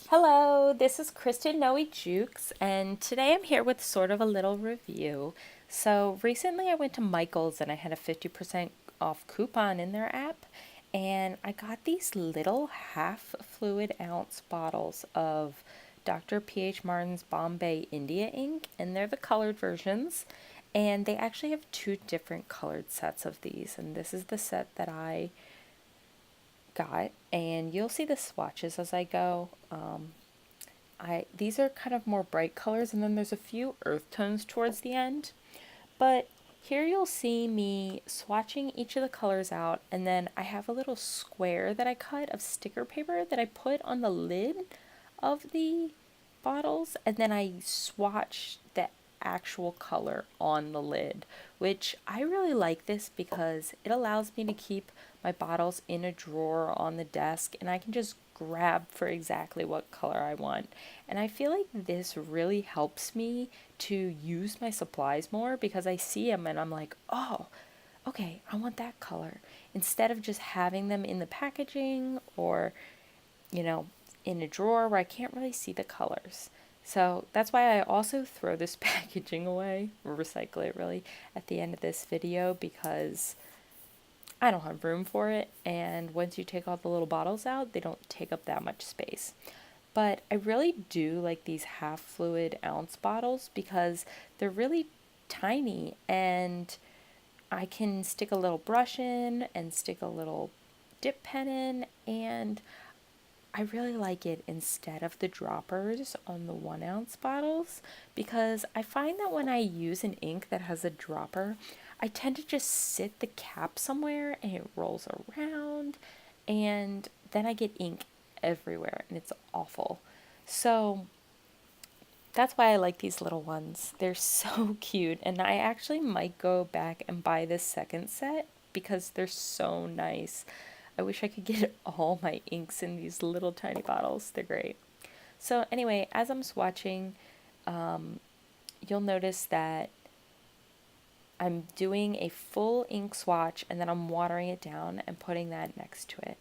Hello, this is Kristen Noe Jukes, and today I'm here with sort of a little review. So, recently I went to Michael's and I had a 50% off coupon in their app, and I got these little half fluid ounce bottles of Dr. P.H. Martin's Bombay India ink, and they're the colored versions. And they actually have two different colored sets of these, and this is the set that I got, and you'll see the swatches as I go. These are kind of more bright colors, and then there's a few earth tones towards the end. But here you'll see me swatching each of the colors out, and then I have a little square that I cut of sticker paper that I put on the lid of the bottles, and then I swatch the actual color on the lid, which I really like this because it allows me to keep my bottles in a drawer on the desk, and I can just grab for exactly what color I want. And I feel like this really helps me to use my supplies more because I see them and I'm like, oh, okay, I want that color. Instead of just having them in the packaging or, you know, in a drawer where I can't really see the colors. So that's why I also throw this packaging away, or recycle it really, at the end of this video because I don't have room for it. And once you take all the little bottles out, they don't take up that much space. But I really do like these half fluid ounce bottles because they're really tiny and I can stick a little brush in and stick a little dip pen in, and I really like it instead of the droppers on the 1 ounce bottles because I find that when I use an ink that has a dropper, I tend to just sit the cap somewhere and it rolls around, and then I get ink everywhere and it's awful. So that's why I like these little ones. They're so cute, and I actually might go back and buy this second set because they're so nice. I wish I could get all my inks in these little tiny bottles. They're great. So anyway, as I'm swatching, you'll notice that I'm doing a full ink swatch and then I'm watering it down and putting that next to it.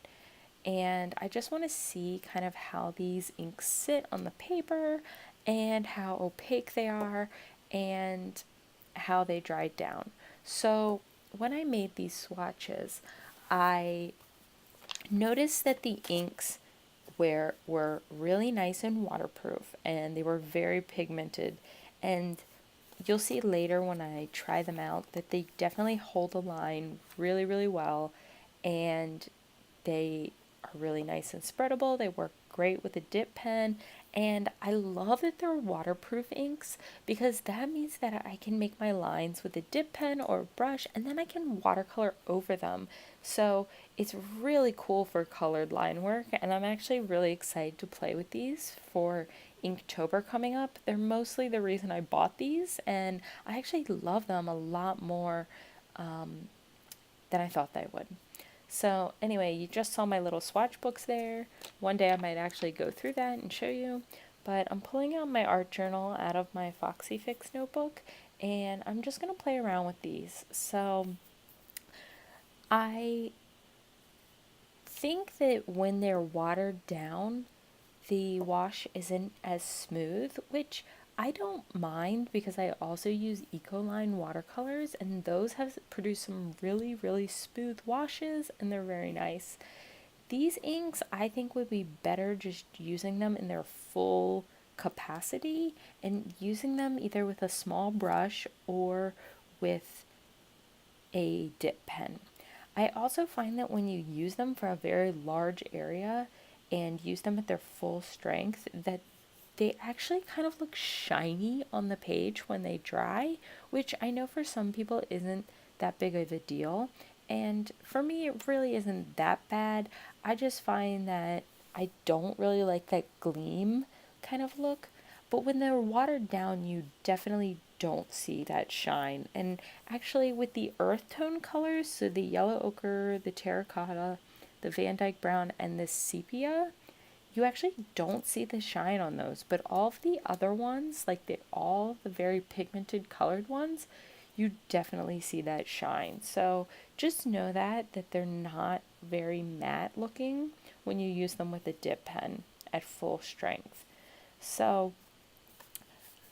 And I just want to see kind of how these inks sit on the paper and how opaque they are and how they dried down. So when I made these swatches, I noticed that the inks were really nice and waterproof, and they were very pigmented, and you'll see later when I try them out that they definitely hold the line really, really well, and they are really nice and spreadable. They work great with a dip pen, and I love that they're waterproof inks because that means that I can make my lines with a dip pen or a brush, and then I can watercolor over them. So it's really cool for colored line work, and I'm actually really excited to play with these for Inktober coming up. They're mostly the reason I bought these, and I actually love them a lot more than I thought they would. So anyway, you just saw my little swatch books there. One day I might actually go through that and show you. But I'm pulling out my art journal out of my Foxy Fix notebook, and I'm just going to play around with these. So I think that when they're watered down, the wash isn't as smooth, which I don't mind because I also use Ecoline watercolors, and those have produced some really, really smooth washes, and they're very nice. These inks, I think, would be better just using them in their full capacity and using them either with a small brush or with a dip pen. I also find that when you use them for a very large area and use them at their full strength, that they actually kind of look shiny on the page when they dry, which I know for some people isn't that big of a deal. And for me, it really isn't that bad. I just find that I don't really like that gleam kind of look. But when they're watered down, you definitely don't see that shine. And actually, with the earth tone colors, so the yellow ochre, the terracotta, the Van Dyke brown, and the sepia, you actually don't see the shine on those. But all of the other ones, like all the very pigmented colored ones, you definitely see that shine. So just know that they're not very matte looking when you use them with a dip pen. at full strength. So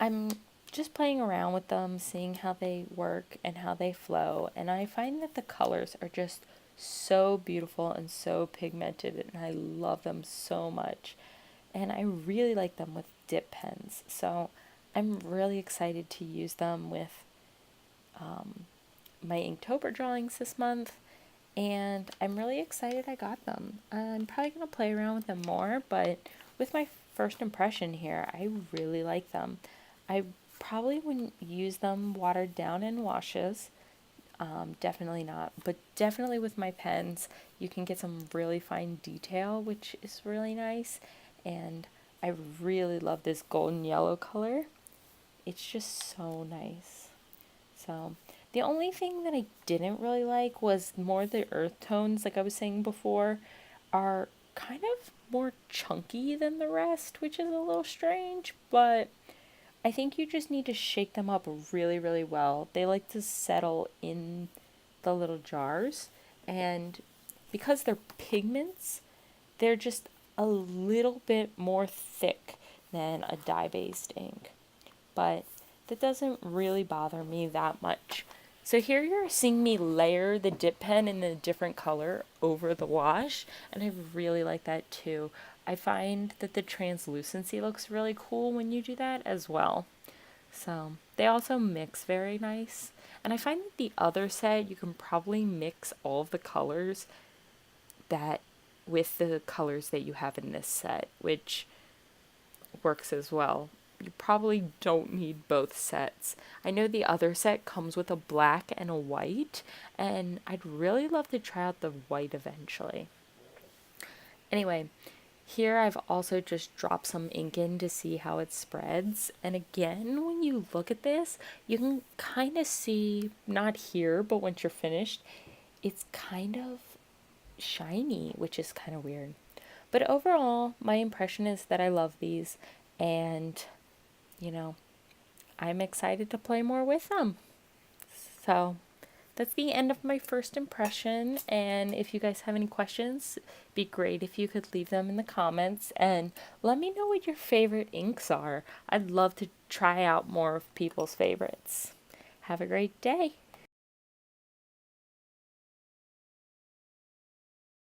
I'm just playing around with them, seeing how they work and how they flow, and I find that the colors are just so beautiful and so pigmented, and I love them so much. And I really like them with dip pens, so I'm really excited to use them with my Inktober drawings this month, and I'm really excited I got them. I'm probably going to play around with them more, but with my first impression here, I really like them. I probably wouldn't use them watered down in washes, definitely not, but definitely with my pens, you can get some really fine detail, which is really nice, and I really love this golden yellow color. It's just so nice. So the only thing that I didn't really like was more the earth tones, like I was saying before, are kind of more chunky than the rest, which is a little strange, but I think you just need to shake them up really, really well. They like to settle in the little jars, and because they're pigments, they're just a little bit more thick than a dye-based ink. But that doesn't really bother me that much. So here you're seeing me layer the dip pen in a different color over the wash, and I really like that too. I find that the translucency looks really cool when you do that as well. So they also mix very nice. And I find that the other set, you can probably mix all of the colors that with the colors that you have in this set, which works as well. You probably don't need both sets. I know the other set comes with a black and a white, and I'd really love to try out the white eventually. Anyway, here I've also just dropped some ink in to see how it spreads. And again, when you look at this, you can kind of see, not here, but once you're finished, it's kind of shiny, which is kind of weird. But overall, my impression is that I love these, and you know, I'm excited to play more with them. So that's the end of my first impression, and if you guys have any questions, it'd be great if you could leave them in the comments and let me know what your favorite inks are. I'd love to try out more of people's favorites. Have a great day.